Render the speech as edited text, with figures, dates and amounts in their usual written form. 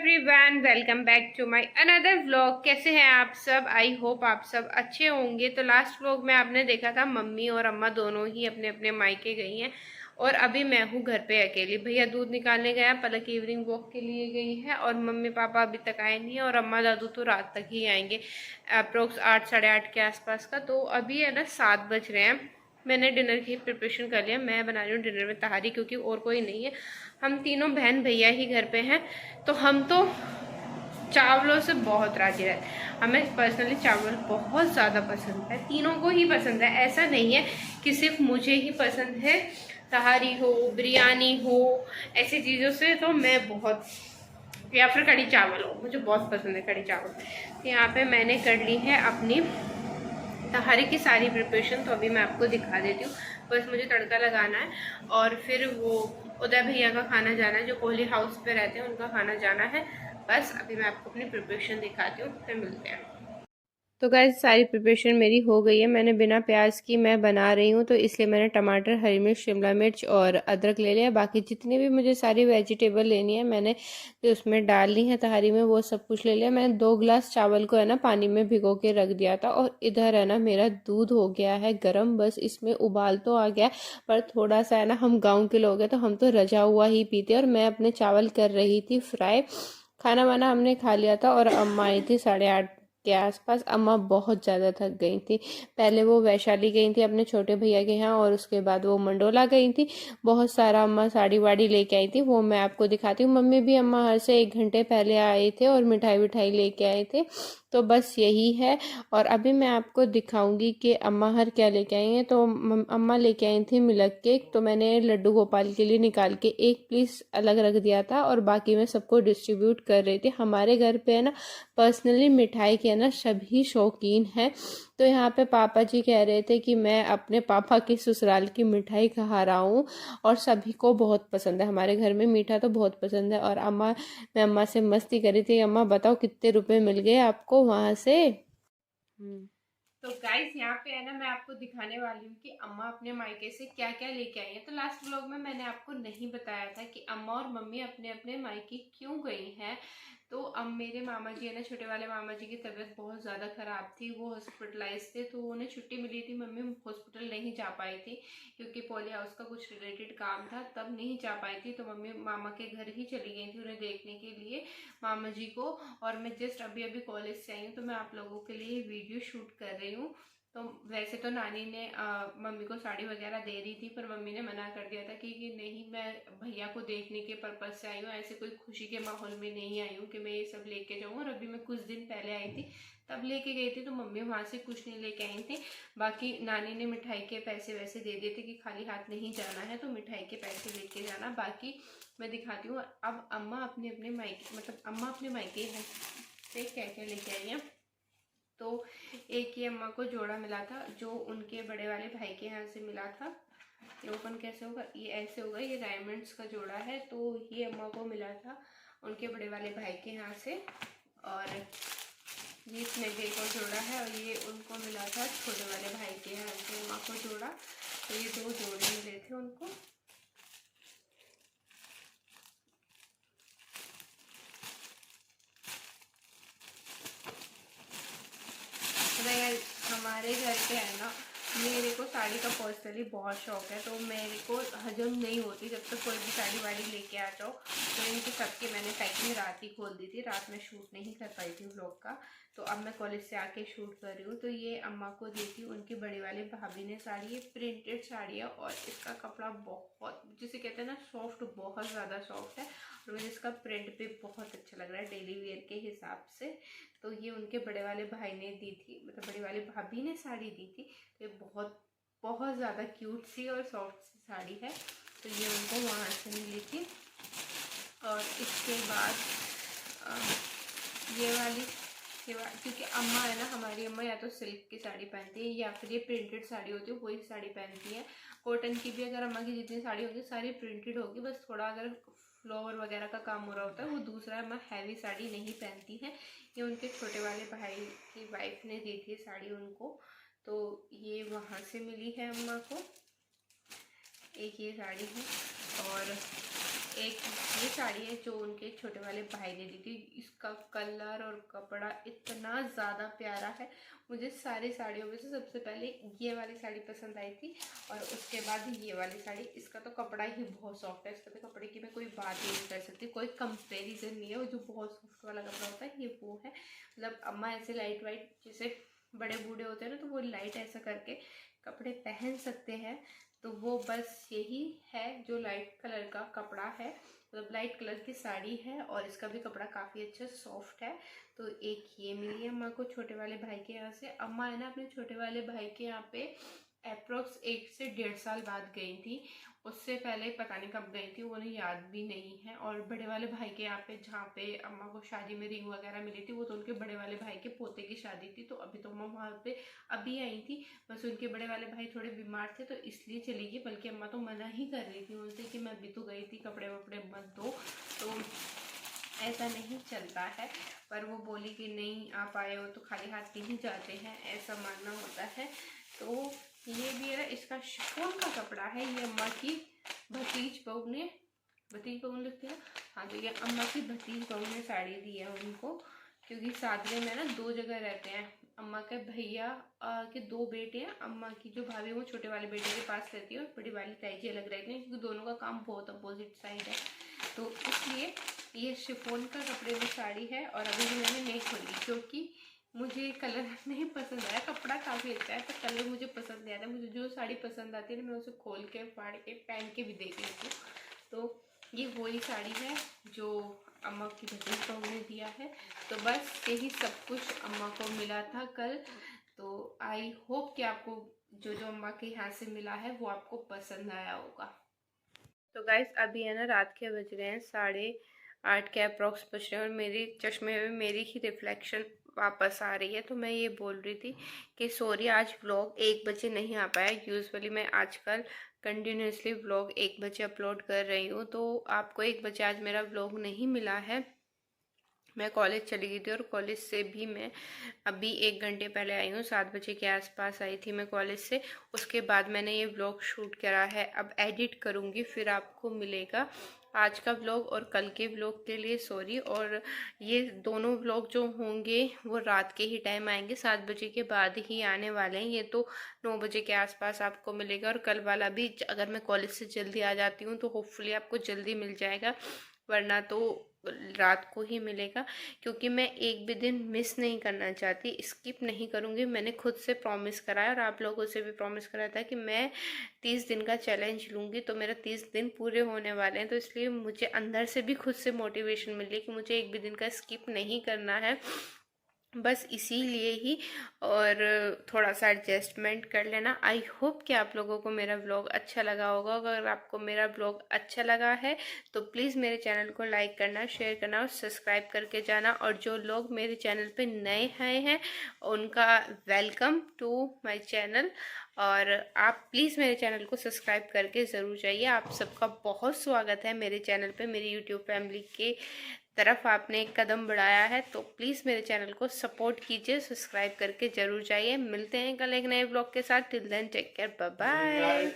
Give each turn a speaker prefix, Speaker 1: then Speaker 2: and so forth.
Speaker 1: Everyone, welcome back to my another vlog. कैसे हैं आप सब? आई होप आप सब अच्छे होंगे। तो लास्ट व्लॉग में आपने देखा था मम्मी और अम्मा दोनों ही अपने अपने मायके गई हैं और अभी मैं हूँ घर पे अकेली। भैया दूध निकालने गया, पलक इवनिंग वॉक के लिए गई है और मम्मी पापा अभी तक आए नहीं है और अम्मा दादू तो रात तक ही आएंगे, अप्रोक्स 8 साढ़े 8 के आसपास का। तो अभी है ना 7 बज रहे हैं। मैंने डिनर की प्रिपरेशन कर लिया। मैं बना रही हूँ डिनर में तहारी, क्योंकि और कोई नहीं है। हम तीनों बहन भैया ही घर पे हैं। तो हम तो चावलों से बहुत राजी रहते हैं। हमें पर्सनली चावल बहुत ज़्यादा पसंद है, तीनों को ही पसंद है। ऐसा नहीं है कि सिर्फ मुझे ही पसंद है। तहारी हो, बिरयानी हो, ऐसी चीज़ों से तो मैं बहुत, या फिर कढ़ी चावल हो, मुझे बहुत पसंद है कढ़ी चावल। तो यहाँ पे मैंने कर ली है अपनी तहारी की सारी प्रिपरेशन। तो अभी मैं आपको दिखा देती हूँ। बस मुझे तड़का लगाना है और फिर वो उदय भैया का खाना जाना है, जो कोहली हाउस पे रहते हैं, उनका खाना जाना है। बस अभी मैं आपको अपनी प्रिपरेशन दिखाती हूँ, फिर मिलते हैं। तो गाइस सारी प्रिपरेशन मेरी हो गई है। मैंने बिना प्याज की मैं बना रही हूँ, तो इसलिए मैंने टमाटर, हरी मिर्च, शिमला मिर्च और अदरक ले लिया। बाकी जितनी भी मुझे सारी वेजिटेबल लेनी है मैंने जो उसमें डालनी है तहारी में, वो सब कुछ ले लिया। मैंने 2 गिलास चावल को है ना पानी में भिगो के रख दिया था। और इधर है ना मेरा दूध हो गया है गर्म, बस इसमें उबाल तो आ गया, पर थोड़ा सा है ना, हम गाँव के लोग हैं तो हम तो रजा हुआ ही पीते। और मैं अपने चावल कर रही थी फ्राई। खाना वाना हमने खा लिया था और अम्मा आई थी 8:30 के आसपास। अम्मा बहुत ज़्यादा थक गई थी। पहले वो वैशाली गई थी अपने छोटे भैया के यहाँ और उसके बाद वो मंडोला गई थी। बहुत सारा अम्मा साड़ी वाड़ी लेके आई थी, वो मैं आपको दिखाती हूँ। मम्मी भी अम्मा हर से 1 घंटे पहले आए थे और मिठाई विठाई लेके आए थे। तो बस यही है। और अभी मैं आपको दिखाऊंगी कि अम्मा हर क्या लेके आई हैं। तो अम्मा लेके आई थी मिल्क केक, तो मैंने लड्डू गोपाल के लिए निकाल के एक पीस अलग रख दिया था और बाकी मैं सबको डिस्ट्रीब्यूट कर रही थी। हमारे घर पे है ना पर्सनली मिठाई के ना सभी शौकीन हैं। तो यहाँ पे पापा जी कह रहे थे कि मैं अपने पापा की ससुराल की मिठाई खा रहा हूँ और सभी को बहुत पसंद है। हमारे घर में मीठा तो बहुत पसंद है। और मैं अम्मा से मस्ती करी थी, अम्मा बताओ कितने रुपए मिल गए आपको वहां से। तो गाइस यहाँ पे है ना मैं आपको दिखाने वाली हूँ कि अम्मा अपने मायके से क्या क्या लेके आई है। तो लास्ट व्लॉग में मैंने आपको नहीं बताया था कि अम्मा और मम्मी अपने अपने मायके क्यों गई हैं। तो अब मेरे मामा जी है ना, छोटे वाले मामा जी की तबीयत बहुत ज़्यादा ख़राब थी, वो हॉस्पिटलाइज थे। तो उन्हें छुट्टी मिली थी, मम्मी हॉस्पिटल नहीं जा पाई थी क्योंकि पॉली हाउस का कुछ रिलेटेड काम था, तब नहीं जा पाई थी। तो मम्मी मामा के घर ही चली गई थी उन्हें देखने के लिए, मामा जी को। और मैं जस्ट अभी अभी कॉलेज से आई हूँ, तो मैं आप लोगों के लिए वीडियो शूट कर रही हूँ। तो वैसे तो नानी ने मम्मी को साड़ी वगैरह दे रही थी, पर मम्मी ने मना कर दिया था कि नहीं, मैं भैया को देखने के पर्पज से आई हूँ, ऐसे कोई खुशी के माहौल में नहीं आई हूँ कि मैं ये सब लेके जाऊँ। और अभी मैं कुछ दिन पहले आई थी तब लेके गई थी, तो मम्मी वहाँ से कुछ नहीं लेके आई थी। बाकी नानी ने मिठाई के पैसे वैसे दे दिए थे कि खाली हाथ नहीं जाना है, तो मिठाई के पैसे लेके जाना। बाकी मैं दिखाती हूँ अब अम्मा अपने अपने मायके, मतलब अम्मा अपने मायके से क्या क्या लेके आई हैं। तो एक ही अम्मा को जोड़ा मिला था जो उनके बड़े वाले भाई के यहाँ से मिला था। ये ओपन कैसे होगा? ये ऐसे होगा। ये डायमंड्स का जोड़ा है, तो ये अम्मा को मिला था उनके बड़े वाले भाई के यहाँ से। और ये इसमें भी एक और जोड़ा है और ये उनको मिला था छोटे वाले भाई के यहाँ से अम्मा को जोड़ा। तो ये 2 जोड़े मिले थे उनको। हमारे घर पे है ना, मेरे को साड़ी का पर्सनली बहुत शौक है, तो मेरे को हजम नहीं होती जब तक कोई भी साड़ी वाड़ी लेके आ जाओ। तो इनके सबके मैंने पैकिंग रात ही खोल दी थी, रात में शूट नहीं कर पाई थी व्लॉग का। तो अब मैं कॉलेज से आके शूट कर रही हूँ। तो ये अम्मा को दी थी उनकी बड़ी वाली भाभी ने साड़ी। ये प्रिंटेड साड़ी है और इसका कपड़ा बहुत, जिसे कहते हैं ना सॉफ्ट, बहुत ज़्यादा सॉफ्ट है। और मुझे इसका प्रिंट भी बहुत अच्छा लग रहा है डेली वेयर के हिसाब से। तो ये उनके बड़े वाले भाई ने दी थी, मतलब बड़ी वाली भाभी ने साड़ी दी थी। तो ये बहुत बहुत ज़्यादा क्यूट सी और सॉफ्ट सी साड़ी है। तो ये उनको वहाँ से मिली थी। और इसके बाद ये वाली, क्योंकि अम्मा है ना, हमारी अम्मा या तो सिल्क की साड़ी पहनती है या फिर ये प्रिंटेड साड़ी होती है वही साड़ी पहनती है। कॉटन की भी अगर अम्मा की जितनी साड़ी होगी सारी प्रिंटेड होगी, बस थोड़ा अगर फ्लावर वगैरह का काम हो रहा होता है वो दूसरा। अम्मा हैवी साड़ी नहीं पहनती है। ये उनके छोटे वाले भाई की वाइफ ने दी थी साड़ी उनको। तो ये वहाँ से मिली है अम्मा को। एक ये साड़ी है और एक ये साड़ी है जो उनके छोटे वाले भाई ने दी थी। इसका कलर और कपड़ा इतना ज़्यादा प्यारा है। मुझे सारी साड़ियों में से सबसे पहले ये वाली साड़ी पसंद आई थी और उसके बाद ये वाली साड़ी। इसका तो कपड़ा ही बहुत सॉफ्ट है, इसका तो कपड़े की मैं कोई बात ही नहीं कर सकती, कोई कंपेरिजन नहीं है। वो जो बहुत सॉफ्ट वाला कपड़ा होता है ये वो है। मतलब अम्मा ऐसे लाइट वाइट जैसे बड़े बूढ़े होते हैं ना, तो वो लाइट ऐसा करके कपड़े पहन सकते हैं। तो वो बस यही है जो लाइट कलर का कपड़ा है, मतलब लाइट कलर की साड़ी है और इसका भी कपड़ा काफ़ी अच्छा सॉफ्ट है। तो एक ये मिली है अम्मा को छोटे वाले भाई के यहाँ से। अम्मा है ना अपने छोटे वाले भाई के यहाँ पे अप्रोक्स 1 से 1.5 साल बाद गई थी। उससे पहले पता नहीं कब गई थी, वो उन्हें याद भी नहीं है। और बड़े वाले भाई के यहाँ पे जहाँ पे अम्मा को शादी में रिंग वगैरह मिली थी, वो तो उनके बड़े वाले भाई के पोते की शादी थी। तो अभी तो अम्मा वहाँ पे अभी आई थी, बस उनके बड़े वाले भाई थोड़े बीमार थे तो इसलिए चली गई। बल्कि अम्मा तो मना ही कर रही थी उनसे कि मैं अभी तो गई थी, कपड़े वपड़े मत दो। तो ऐसा नहीं चलता है, पर वो बोली कि नहीं आप आए हो तो खाली हाथ नहीं जाते हैं, ऐसा मानना होता है। तो ये भी है, इसका शिफॉन का कपड़ा है। ये अम्मा की भतीज बहू ने, भतीज बहू लिखती है, हाँ तो ये अम्मा की भतीज बहू ने साड़ी दी है उनको, क्योंकि सादरे में ना 2 जगह रहते हैं। अम्मा के भैया के 2 बेटे हैं। अम्मा की जो भाभी वो छोटे वाले बेटे के पास रहती है और बड़ी वाली ताई जी अलग रहती है, क्योंकि दोनों का काम बहुत अपोजिट साइड है। तो इसलिए ये शिफॉन का कपड़े में साड़ी है और अभी भी मैंने नहीं खोली, क्योंकि मुझे कलर नहीं पसंद आया। कपड़ा काफ़ी अच्छा है पर कलर मुझे पसंद नहीं आता। मुझे जो साड़ी पसंद आती है ना मैं उसे खोल के फाड़ के पहन के भी देख लेती हूँ। तो ये वही साड़ी है जो अम्मा की भतीज बहू ने दिया है। तो बस यही सब कुछ अम्मा को मिला था कल। तो आई होप कि आपको जो जो अम्मा के यहाँ से मिला है वो आपको पसंद आया होगा। तो गाइस अभी है ना रात के बज रहे हैं 8:30 के अप्रॉक्स बज रहे हैं और मेरी चश्मे में मेरी ही रिफ्लेक्शन वापस आ रही है। तो मैं ये बोल रही थी कि सॉरी आज व्लॉग 1 बजे नहीं आ पाया। यूजुअली मैं आजकल कंटिन्यूसली व्लॉग 1 बजे अपलोड कर रही हूँ, तो आपको 1 बजे आज मेरा व्लॉग नहीं मिला है। मैं कॉलेज चली गई थी और कॉलेज से भी मैं अभी 1 घंटे पहले आई हूँ। 7 बजे के आसपास आई थी मैं कॉलेज से। उसके बाद मैंने ये व्लॉग शूट करा है, अब एडिट करूँगी फिर आपको मिलेगा। आज का व्लॉग और कल के व्लॉग के लिए सॉरी। और ये दोनों व्लॉग जो होंगे वो रात के ही टाइम आएंगे, 7 बजे के बाद ही आने वाले हैं। ये तो 9 बजे के आसपास आपको मिलेगा और कल वाला भी अगर मैं कॉलेज से जल्दी आ जाती हूँ तो होपफुली आपको जल्दी मिल जाएगा, वरना तो रात को ही मिलेगा। क्योंकि मैं एक भी दिन मिस नहीं करना चाहती, स्किप नहीं करूँगी। मैंने खुद से प्रॉमिस करा है और आप लोगों से भी प्रॉमिस करा था कि मैं 30 दिन का चैलेंज लूँगी। तो मेरा 30 दिन पूरे होने वाले हैं, तो इसलिए मुझे अंदर से भी खुद से मोटिवेशन मिली कि मुझे एक भी दिन का स्किप नहीं करना है, बस इसीलिए ही। और थोड़ा सा एडजस्टमेंट कर लेना। आई होप कि आप लोगों को मेरा व्लॉग अच्छा लगा होगा। अगर आपको मेरा व्लॉग अच्छा लगा है तो प्लीज़ मेरे चैनल को लाइक करना, शेयर करना और सब्सक्राइब करके जाना। और जो लोग मेरे चैनल पे नए आए हैं उनका वेलकम टू माय चैनल। और आप प्लीज़ मेरे चैनल को सब्सक्राइब करके ज़रूर जाइए। आप सबका बहुत स्वागत है मेरे चैनल पे, मेरी यूट्यूब फैमिली के तरफ आपने एक कदम बढ़ाया है। तो प्लीज़ मेरे चैनल को सपोर्ट कीजिए, सब्सक्राइब करके ज़रूर जाइए। मिलते हैं कल एक नए ब्लॉग के साथ। Till then take care, bye bye.